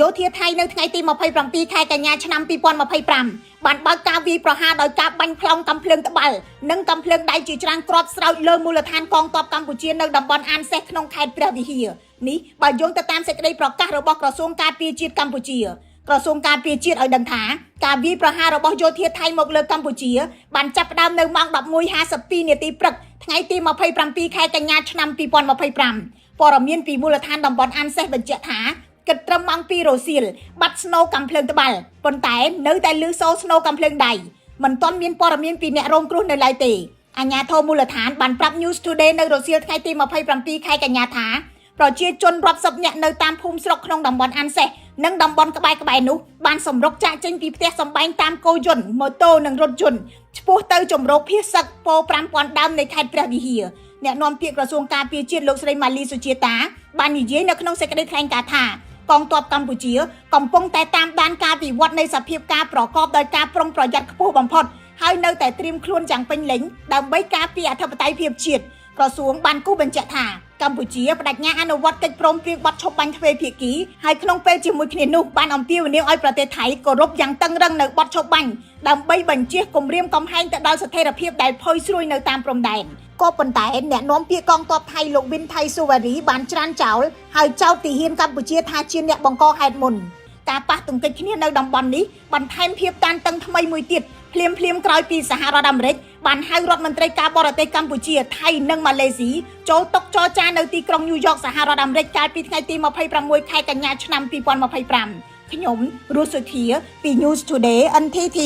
យោធាថៃនៅថ្ងៃទី27ខែកញ្ញាឆ្នាំ2025បានបើកការវាយប្រហារដោយការបាញ់ផ្លោងកាំភ្លើងត្បាល់និងកាំភ្លើងដៃជាច្រើនគ្រាប់ស្រោចលើមូលដ្ឋានកងទ័ពកម្ពុជានៅតំបន់អានសេះក្នុងខេត្តព្រះវិហារនេះបើយោងទៅតាមសេចក្តីប្រកាសរបស់ក្រសួងការពារជាតិកម្ពុជាក្រសួងការពារជាតិឲ្យដឹងថាការវាយប្រហាររបស់យោធាថៃមកលើកម្ពុជាបានចាប់ផ្ដើមនៅម៉ោង 11:52 នាទីព្រឹកថ្ងៃទី27ខែកញ្ញាឆ្នាំ2025ព័ត៌មានពីមូលដ្ឋានតំបន់អានសេះបញ្ជាក់ថាគិតត្រឹមម៉ោង 2 រសៀលបាត់ស្នូកាំភ្លើងត្បាល់ប៉ុន្តែនៅតែលឺសូរស្នូកាំភ្លើងដៃមិនទាន់មានព័ត៌មានពីអ្នករងគ្រោះនៅឡើយទេអាជ្ញាធរមូលដ្ឋានបានប្រាប់ News Today នៅរសៀលថ្ងៃទី27ខែកញ្ញាថាប្រជាជនរាប់សិបនាក់នៅតាមភូមិស្រុកក្នុងតំបន់អានសេះនិងតំបន់ក្បែរនោះបានសម្រុកចាកចេញពីផ្ទះសម្បែងតាមគោយន្តម៉ូតូនិងរថយន្តឆ្ពោះទៅជំរកភៀសសឹកពោ 5000 ដើមនៃខេត្តព្រះវិហារអ្នកនាំពាក្យក្រសួងការពារជាតិលោកស្រីម៉ាលីសុជាតាបាននិយាយនៅក្នុងសេចក្តីថ្លែងការណ៍ថាកងទ័ពកម្ពុជាកំពុងតែតាមដានការវិវត្តនៃសភាពការប្រកបដោយការប្រុងប្រយ័ត្នខ្ពស់បំផុតហើយនៅតែត្រៀមខ្លួនយ៉ាងពេញលេញដើម្បីការពារអធិបតេយ្យភាពជាតិក្រសួងបានគូបញ្ជាក់ថាកម្ពុជាបដិញ្ញាអនុវត្តកិច្ចព្រមព្រៀងបទឈប់បាញ់ទ្វេភាគីហើយក្នុងពេលជាមួយគ្នានោះបានអំពាវនាវឲ្យប្រទេសថៃគោរពយ៉ាងតឹងរ៉ឹងនៅបទឈប់បាញ់ដើម្បីបញ្ជៀសគំរាមកំហែងទៅដល់ស្ថិរភាពដែលផុយស្រួយនៅតាមព្រំដែនក៏ប៉ុន្តែអ្នកនាំពាក្យកងទ័ពថៃលោកវិនថៃសុវរីបានច្រានចោលហើយចោទទាហានកម្ពុជាថាជាអ្នកបង្កហេតុមុនការប៉ះទង្គិចគ្នានៅតំបន់នេះបន្ថែមភាពតានតឹងថ្មីមួយទៀតភ្លាមក្រោយពីសហរដ្ឋអាមេរិកបានហៅរដ្ឋមន្ត្រីការបរទេសកម្ពុជាថៃនិងម៉ាឡេស៊ីចូលតុចរចានៅទីក្រុងញូវយ៉កសហរដ្ឋអាមេរិកកាលពីថ្ងៃទី26ខែកញ្ញាឆ្នាំ2025ខ្ញុំរស់សុធាពី News Today NTT